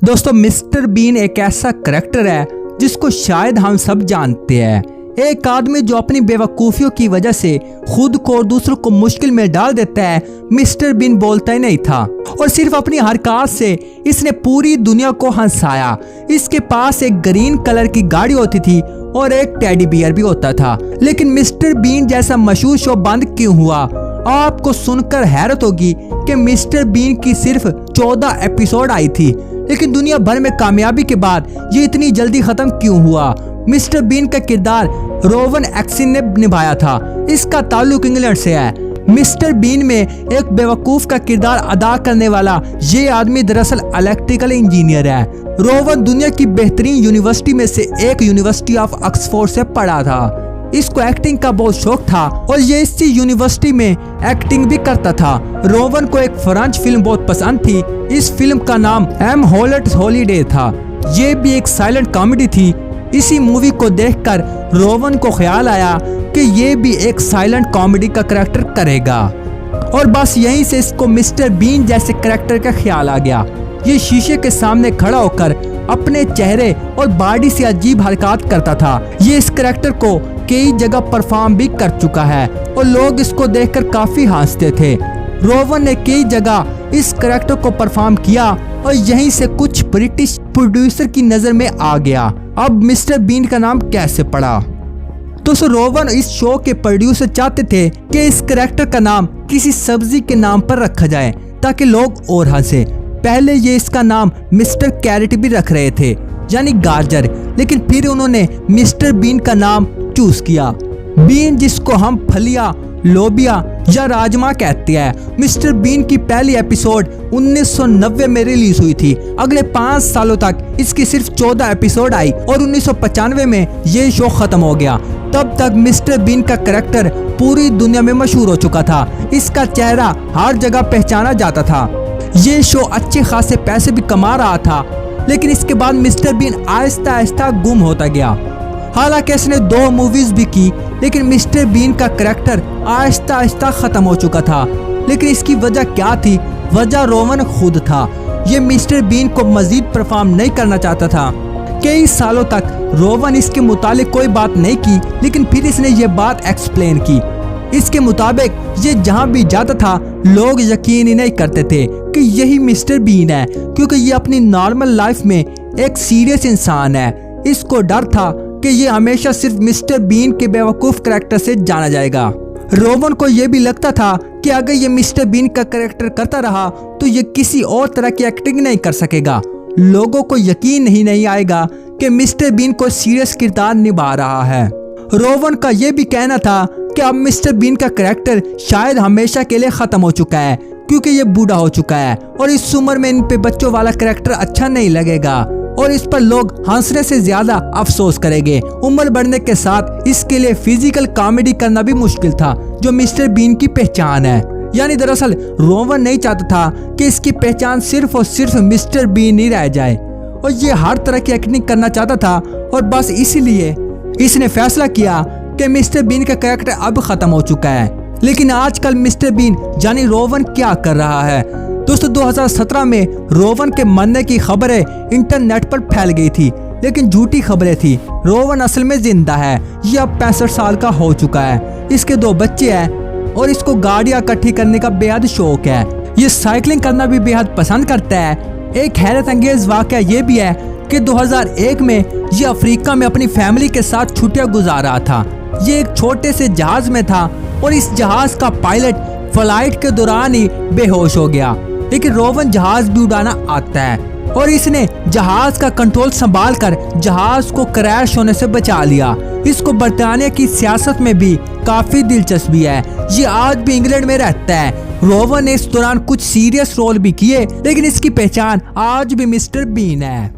दोस्तों mister been एक ऐसा करैक्टर है जिसको शायद हम सब जानते हैं। एक आदमी जो अपनी बेवकूफ़ियों की वजह से खुद को और दूसरों को मुश्किल में डाल देता है। मिस्टर बीन बोलता ही नहीं था और सिर्फ अपनी हरकत से इसने पूरी दुनिया को हंसाया। इसके पास एक ग्रीन कलर की गाड़ी होती थी और एक टेडी बियर भी होता था। लेकिन मिस्टर बीन जैसा मशहूर शो बंद क्यों हुआ? आपको सुनकर हैरत होगी कि मिस्टर बीन की सिर्फ 14 एपिसोड आई थी, लेकिन दुनिया भर में कामयाबी के बाद ये इतनी जल्दी खत्म क्यों हुआ? मिस्टर बीन का किरदार रोवन एटकिंसन ने निभाया था। इसका ताल्लुक इंग्लैंड से है। मिस्टर बीन में एक बेवकूफ का किरदार अदा करने वाला ये आदमी दरअसल इलेक्ट्रिकल इंजीनियर है। रोवन दुनिया की बेहतरीन यूनिवर्सिटी में से एक यूनिवर्सिटी ऑफ ऑक्सफोर्ड से पढ़ा था। इसको एक्टिंग का बहुत शौक था और ये इसी यूनिवर्सिटी में एक्टिंग भी करता था। रोवन को एक फ्रेंच फिल्म बहुत पसंद थी। इस फिल्म का नाम एम हॉलिडेज हॉलीडे था। ये भी एक साइलेंट कॉमेडी थी। इसी मूवी को देखकर रोवन को ख्याल आया कि ये भी एक साइलेंट कॉमेडी का करैक्टर करेगा और बस यहीं से इसको मिस्टर बीन जैसे करैक्टर का ख्याल आ गया। ये शीशे के सामने खड़ा होकर अपने चेहरे और बॉडी से अजीब हरकत करता था। ये इस करैक्टर को कई जगह परफॉर्म भी कर चुका है और लोग इसको देखकर काफी हंसते थे। रोवन ने कई जगह इस करैक्टर को परफॉर्म किया और यहीं से कुछ ब्रिटिश प्रोड्यूसर की नजर में आ गया। अब मिस्टर बीन का नाम कैसे पड़ा? तो रोवन इस शो के प्रोड्यूसर चाहते थे कि इस करैक्टर का नाम किसी सब्जी के नाम पर रखा जाए ताकि लोग और हंसे। पहले ये इसका नाम मिस्टर कैरेट भी रख रहे थे, यानी गाजर, लेकिन फिर उन्होंने मिस्टर बीन का नाम चूज किया। बीन जिसको हम फलिया, लोबिया या राजमा कहते हैं। मिस्टर बीन की पहली एपिसोड 1990 में रिलीज हुई थी। अगले 5 सालों तक इसकी सिर्फ 14 एपिसोड आई और 1995 में ये शो खत्म हो गया। तब तक मिस्टर बीन का करैक्टर पूरी दुनिया में मशहूर हो चुका था। इसका चेहरा हर जगह पहचाना जाता था। ये शो अच्छे खासे पैसे भी कमा रहा था, लेकिन इसके बाद मिस्टर बीन आहिस्ता आहिस्ता गुम होता गया। हालांकि इसने 2 मूवीज भी की, लेकिन मिस्टर बीन का करैक्टर आहिस्ता आहिस्ता खत्म हो चुका था। लेकिन इसकी वजह क्या थी? वजह रोवन खुद था। ये मिस्टर बीन को मजीद परफॉर्म नहीं करना चाहता था। कई सालों तक रोवन इसके मुतालिक कोई बात नहीं की, लेकिन फिर इसने ये बात एक्सप्लेन की। इसके मुताबिक ये जहाँ भी जाता था लोग यकीन ही नहीं करते थे कि यही मिस्टर बीन है, क्योंकि ये अपनी नॉर्मल लाइफ में एक सीरियस इंसान है। इसको डर था कि ये हमेशा सिर्फ मिस्टर बीन के बेवकूफ करैक्टर से जाना जाएगा। रोवन को ये भी लगता था कि अगर ये मिस्टर बीन का करैक्टर करता रहा तो ये किसी और तरह की एक्टिंग नहीं कर सकेगा। लोगों को यकीन ही नहीं आएगा कि मिस्टर बीन को सीरियस किरदार निभा रहा है। रोवन का ये भी कहना था कि अब मिस्टर बीन का करैक्टर शायद हमेशा के लिए खत्म हो चुका है, क्योंकि ये बूढ़ा हो चुका है और इस उम्र में इन पे बच्चों वाला करैक्टर अच्छा नहीं लगेगा और इस पर लोग हंसने से ज्यादा अफसोस करेंगे। उम्र बढ़ने के साथ इसके लिए फिजिकल कॉमेडी करना भी मुश्किल था, जो मिस्टर बीन की पहचान है। यानी दरअसल रोवन नहीं चाहता था कि इसकी पहचान सिर्फ और सिर्फ मिस्टर बीन ही रह जाए और ये हर तरह की एक्टिंग करना चाहता था और बस इसीलिए इसने फैसला किया कि मिस्टर बीन का कैरेक्टर अब खत्म हो चुका है। लेकिन आजकल मिस्टर बीन यानी रोवन क्या कर रहा है? दोस्तों 2017 में रोवन के मरने की खबरें इंटरनेट पर फैल गई थी, लेकिन झूठी खबरें थी। रोवन असल में जिंदा है। ये अब 65 साल का हो चुका है। इसके 2 बच्चे हैं और इसको गाड़ियां इकट्ठी करने का बेहद शौक है। ये साइकिलिंग करना भी बेहद पसंद करता है। एक हैरत अंगेज वाकया ये भी है कि 2001 में ये अफ्रीका में अपनी फैमिली के साथ छुट्टियां गुजार रहा था। ये एक छोटे से जहाज में था और इस जहाज का पायलट फ्लाइट के दौरान ही बेहोश हो गया। लेकिन रोवन जहाज भी उड़ाना आता है और इसने जहाज का कंट्रोल संभाल कर जहाज को क्रैश होने से बचा लिया। इसको बरतानिया की सियासत में भी काफी दिलचस्पी है। ये आज भी इंग्लैंड में रहता है। रोवन ने इस दौरान कुछ सीरियस रोल भी किए, लेकिन इसकी पहचान आज भी मिस्टर बीन है।